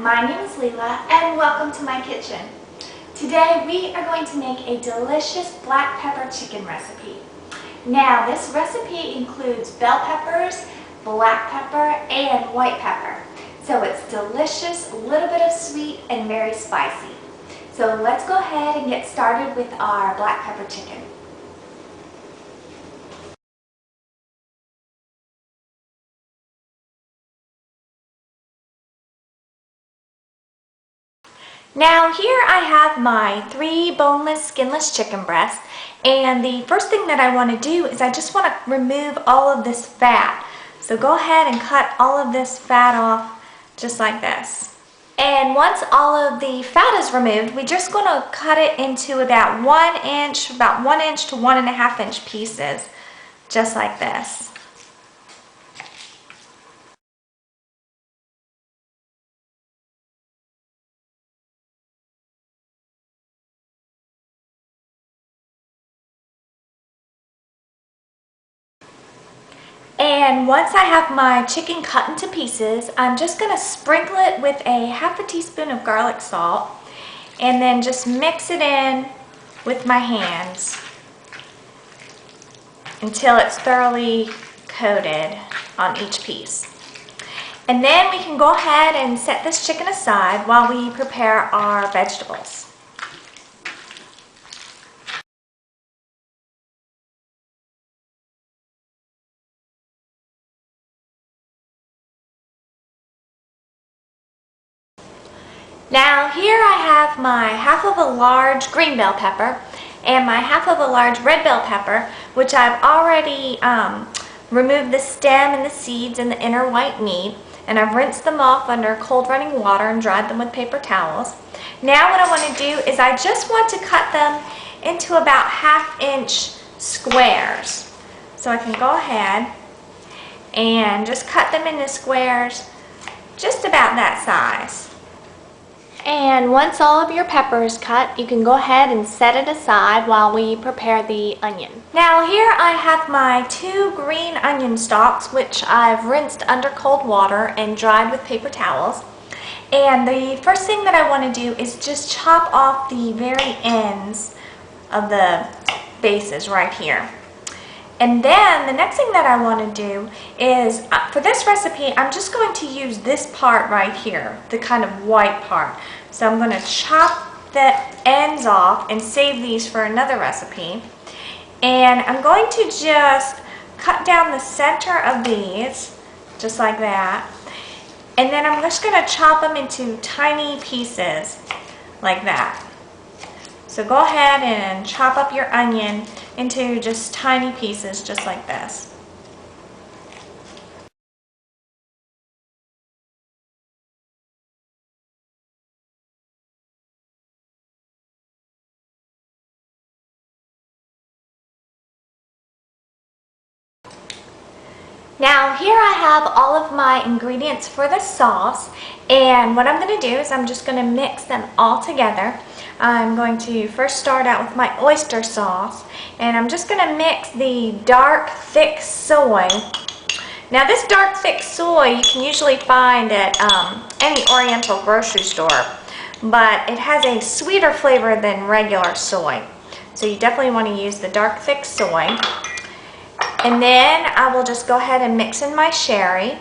my name is Leela and welcome to my kitchen. Today we are going to make a delicious black pepper chicken recipe. Now this recipe includes bell peppers, black pepper, and white pepper. So it's delicious, a little bit of sweet, and very spicy. So let's go ahead and get started with our black pepper chicken. Now here I have my 3 boneless, skinless chicken breasts, and the first thing that I want to do is I just want to remove all of this fat. So go ahead and cut all of this fat off just like this. And once all of the fat is removed, we're just going to cut it into about 1 inch to 1.5 inch pieces, just like this. And once I have my chicken cut into pieces, I'm just going to sprinkle it with a 1/2 teaspoon of garlic salt and then just mix it in with my hands until it's thoroughly coated on each piece. And then we can go ahead and set this chicken aside while we prepare our vegetables. Now here I have my 1/2 of a large green bell pepper and my 1/2 of a large red bell pepper, which I've already removed the stem and the seeds and the inner white meat, and I've rinsed them off under cold running water and dried them with paper towels. Now what I want to do is I just want to cut them into about 1/2 inch squares. So I can go ahead and just cut them into squares just about that size. And once all of your pepper is cut, you can go ahead and set it aside while we prepare the onion. Now here I have my 2 green onion stalks, which I've rinsed under cold water and dried with paper towels. And the first thing that I want to do is just chop off the very ends of the bases right here. And then the next thing that I want to do is, for this recipe, I'm just going to use this part right here, the kind of white part. So I'm going to chop the ends off and save these for another recipe. And I'm going to just cut down the center of these, just like that. And then I'm just going to chop them into tiny pieces, like that. So go ahead and chop up your onion into just tiny pieces, just like this. Now here I have all of my ingredients for the sauce, and what I'm going to do is I'm just going to mix them all together. I'm going to first start out with my oyster sauce, and I'm just going to mix the dark thick soy. Now this dark thick soy you can usually find at any Oriental grocery store, but it has a sweeter flavor than regular soy. So you definitely want to use the dark thick soy. And then I will just go ahead and mix in my sherry,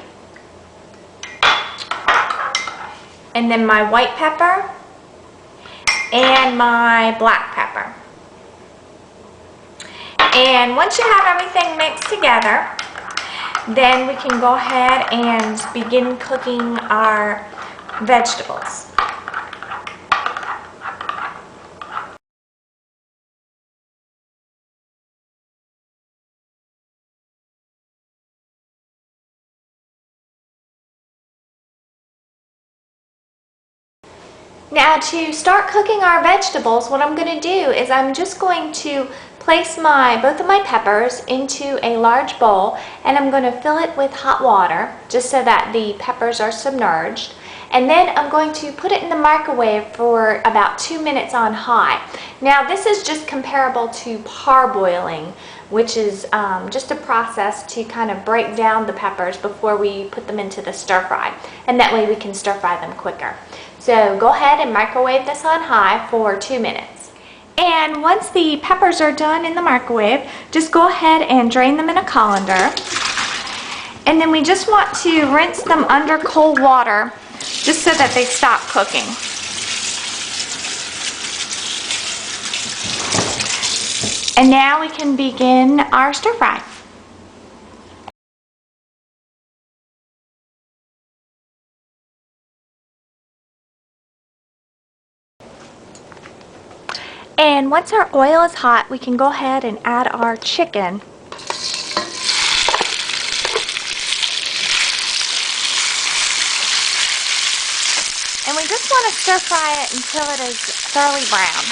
and then my white pepper, and my black pepper. And once you have everything mixed together, then we can go ahead and begin cooking our vegetables. Now to start cooking our vegetables, what I'm going to do is I'm just going to place both of my peppers into a large bowl, and I'm going to fill it with hot water just so that the peppers are submerged. And then I'm going to put it in the microwave for about 2 minutes on high. Now this is just comparable to parboiling, which is just a process to kind of break down the peppers before we put them into the stir fry, and that way we can stir fry them quicker. So go ahead and microwave this on high for 2 minutes. And once the peppers are done in the microwave, just go ahead and drain them in a colander. And then we just want to rinse them under cold water just so that they stop cooking. And now we can begin our stir fry. And once our oil is hot, we can go ahead and add our chicken. And we just want to stir fry it until it is thoroughly brown.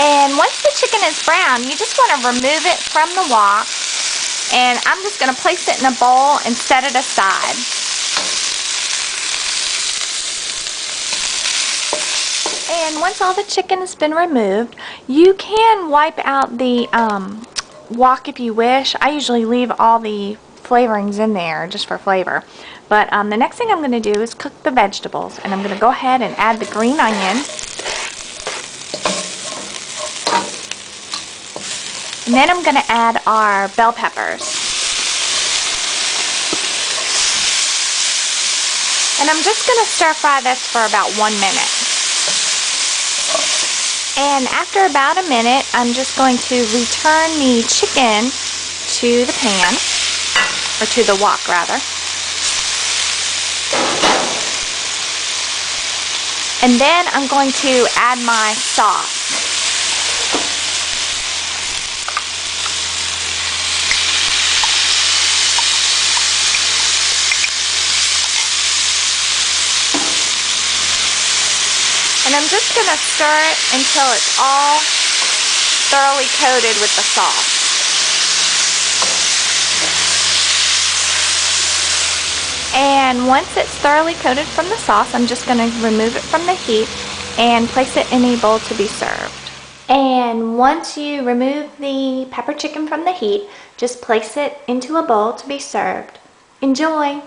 And once the chicken is brown, you just want to remove it from the wok. And I'm just going to place it in a bowl and set it aside. And once all the chicken has been removed, you can wipe out the wok if you wish. I usually leave all the flavorings in there just for flavor. But the next thing I'm going to do is cook the vegetables. And I'm going to go ahead and add the green onion. And then I'm going to add our bell peppers. And I'm just going to stir fry this for about 1 minute. And after about a minute, I'm just going to return the chicken to the pan, or to the wok rather. And then I'm going to add my sauce. And I'm just going to stir it until it's all thoroughly coated with the sauce. And once it's thoroughly coated from the sauce, I'm just going to remove it from the heat and place it in a bowl to be served. And once you remove the pepper chicken from the heat, just place it into a bowl to be served. Enjoy!